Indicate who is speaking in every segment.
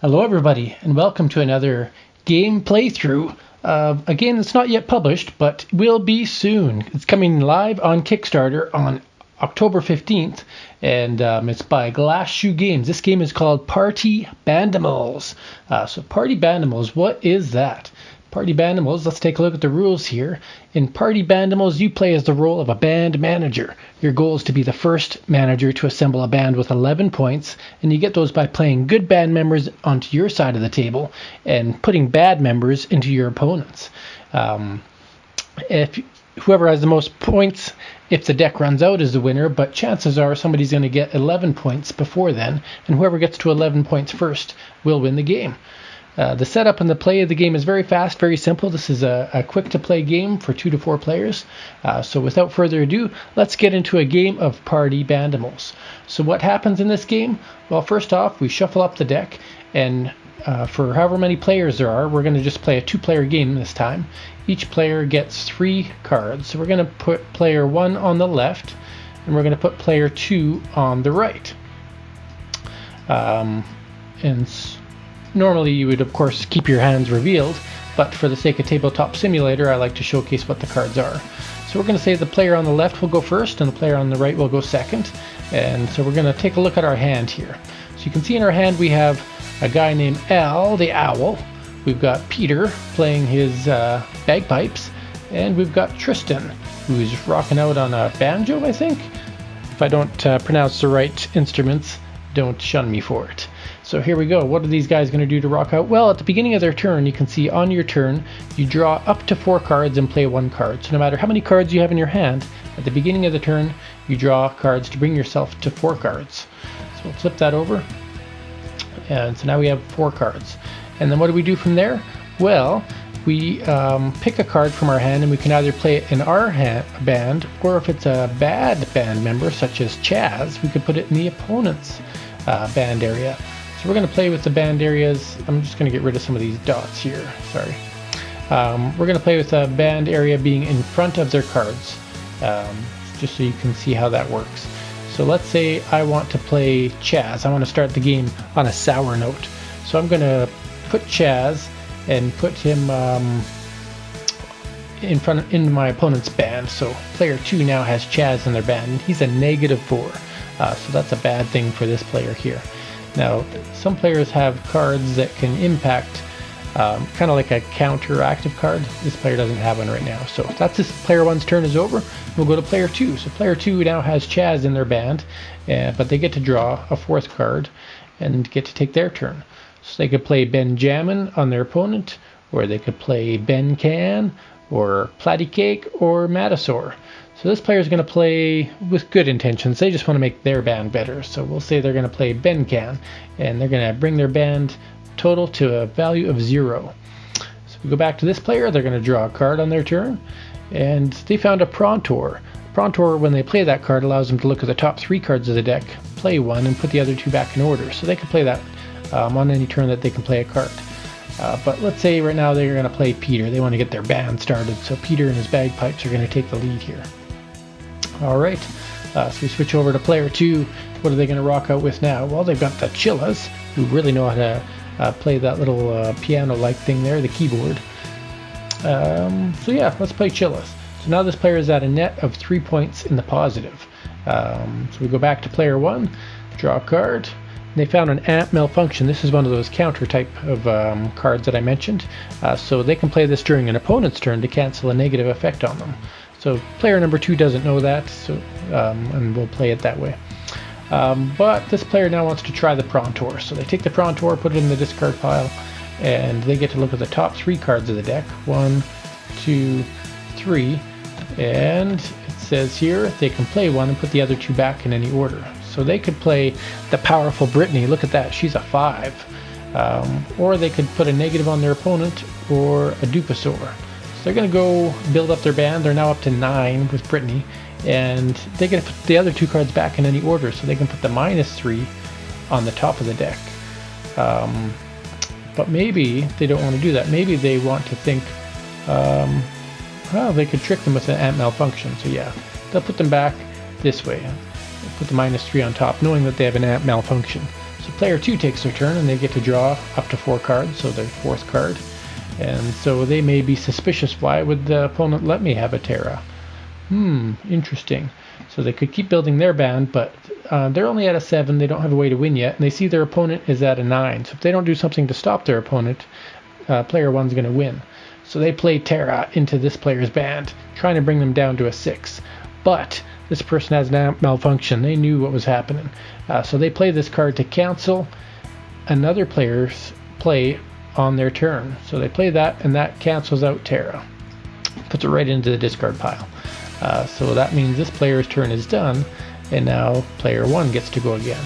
Speaker 1: Hello everybody, and welcome to another game playthrough of a game that's not yet published, but will be soon. It's coming live on Kickstarter on October 15th, and it's by Glass Shoe Games. This game is called Party Bandimals. So Party Bandimals, what is that? Party Bandimals, let's take a look at the rules here. In Party Bandimals, you play as the role of a band manager. Your goal is to be the first manager to assemble a band with 11 points, and you get those by playing good band members onto your side of the table and putting bad members into your opponents. If whoever has the most points, if the deck runs out, is the winner, but chances are somebody's going to get 11 points before then, and whoever gets to 11 points first will win the game. The setup and the play of the game is very fast, very simple. This is a quick-to-play game for 2 to 4 players. So without further ado, let's get into a game of Party Bandimals. So what happens in this game? Well, first off, we shuffle up the deck, and for however many players there are, we're going to just play a 2-player game this time. Each player gets 3 cards. So we're going to put player 1 on the left, and we're going to put player 2 on the right. Normally you would of course keep your hands revealed, but for the sake of Tabletop Simulator I like to showcase what the cards are. So we're going to say the player on the left will go first and the player on the right will go second, and so we're going to take a look at our hand here. So you can see in our hand we have a guy named Al the Owl, we've got Peter playing his bagpipes, and we've got Tristan who's rocking out on a banjo, I think. If I don't pronounce the right instruments, don't shun me for it. So here we go. What are these guys going to do to rock out? Well, at the beginning of their turn, you can see on your turn, you draw up to 4 cards and play 1 card. So no matter how many cards you have in your hand, at the beginning of the turn, you draw cards to bring yourself to 4 cards. So we'll flip that over. And so now we have 4 cards. And then what do we do from there? Well, we pick a card from our hand and we can either play it in our band, or if it's a bad band member, such as Chaz, we could put it in the opponent's band area. So we're going to play with the band areas. I'm just going to get rid of some of these dots here. Sorry. We're going to play with the band area being in front of their cards, just so you can see how that works. So let's say I want to play Chaz. I want to start the game on a sour note. So I'm going to put Chaz and put him in my opponent's band. So player 2 now has Chaz in their band. He's a -4. So that's a bad thing for this player here. Now, some players have cards that can impact, kind of like a counter-active card. This player doesn't have one right now. So that's this player 1's turn is over. We'll go to player 2. So player 2 now has Chaz in their band, but they get to draw a 4th card and get to take their turn. So they could play Benjamin on their opponent, or they could play Ben Can, or Platty Cake, or Matasaur. So this player is going to play with good intentions. They just want to make their band better. So we'll say they're going to play Ben Can, and they're going to bring their band total to a value of 0. So we go back to this player. They're going to draw a card on their turn, and they found a Prontor. Prontor, when they play that card, allows them to look at the top 3 cards of the deck, play 1, and put the other 2 back in order. So they can play that on any turn that they can play a card. But let's say right now they're going to play Peter. They want to get their band started. So Peter and his bagpipes are going to take the lead here. Alright, so we switch over to player 2. What are they going to rock out with now? Well, they've got the Chillas, who really know how to play that little piano-like thing there, the keyboard. So yeah, let's play Chillas. So now this player is at a net of 3 points in the positive. So we go back to player 1, draw a card. They found an amp malfunction. This is one of those counter type of cards that I mentioned. So they can play this during an opponent's turn to cancel a negative effect on them. So player number 2 doesn't know that, so and we'll play it that way. But this player now wants to try the Prontor. So they take the Prontor, put it in the discard pile, and they get to look at the top 3 cards of the deck. 1, 2, 3. And it says here they can play 1 and put the other 2 back in any order. So they could play the powerful Brittany. Look at that, she's a 5. Or they could put a negative on their opponent, or a Dupasaur. So they're going to go build up their band. They're now up to 9 with Brittany, and they get to put the other 2 cards back in any order, so they can put the -3 on the top of the deck. But maybe they don't want to do that. Maybe they want to think, well, they could trick them with an amp malfunction. So yeah, they'll put them back this way. They'll put the -3 on top, knowing that they have an amp malfunction. So So player 2 takes their turn and they get to draw up to 4 cards, so their 4th card. And so they may be suspicious, why would the opponent let me have a Terra? Interesting. So they could keep building their band, but they're only at a 7, they don't have a way to win yet, and they see their opponent is at a 9. So if they don't do something to stop their opponent, player 1's going to win. So they play Terra into this player's band, trying to bring them down to a 6. But this person has now malfunction. They knew what was happening. So they play this card to cancel another player's play on their turn. So they play that, and that cancels out Terra. Puts it right into the discard pile. So that means this player's turn is done, and now player 1 gets to go again.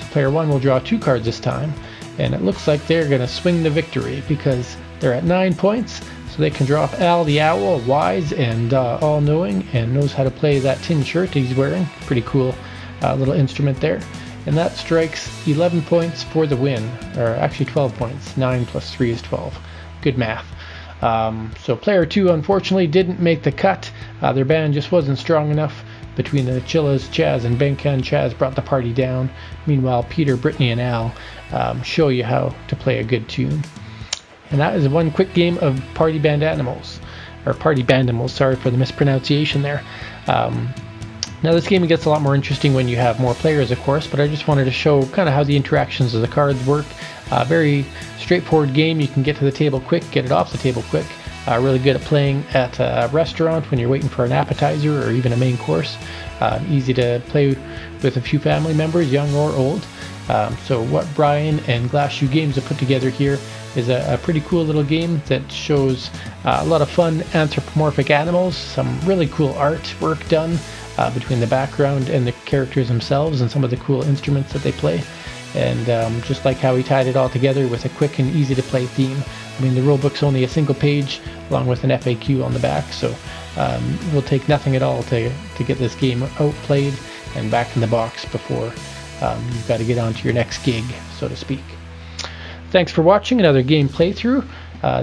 Speaker 1: So player 1 will draw 2 cards this time, and it looks like they're going to swing the victory because they're at 9 points. So they can draw Al the Owl, wise and all-knowing, and knows how to play that tin shirt he's wearing. Pretty cool little instrument there. And that strikes 11 points for the win, or actually 12 points. 9 plus 3 is 12. Good math. So player 2 unfortunately didn't make the cut. Their band just wasn't strong enough. Between the Chillas, Chaz, and Benkan, Chaz brought the party down. Meanwhile, Peter, Brittany, and Al show you how to play a good tune. And that is one quick game of Party Bandimals, or Party Bandimals, sorry for the mispronunciation there. Now this game gets a lot more interesting when you have more players, of course, but I just wanted to show kind of how the interactions of the cards work. Very straightforward game. You can get to the table quick, get it off the table quick. Really good at playing at a restaurant when you're waiting for an appetizer or even a main course. Easy to play with a few family members, young or old. So what Brian and Glass Shoe Games have put together here is a pretty cool little game that shows a lot of fun anthropomorphic animals, some really cool artwork done between the background and the characters themselves, and some of the cool instruments that they play. And just like how he tied it all together with a quick and easy to play theme. I mean, the rulebook's only a single page along with an FAQ on the back, so it will take nothing at all to get this game outplayed and back in the box before you've got to get on to your next gig, so to speak. Thanks for watching another game playthrough.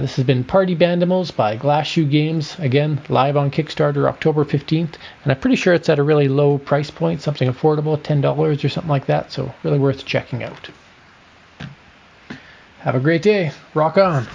Speaker 1: This has been Party Bandimals by Glass Shoe Games, again live on Kickstarter October 15th, and I'm pretty sure it's at a really low price point, something affordable, $10 or something like that, so really worth checking out. Have a great day. Rock on.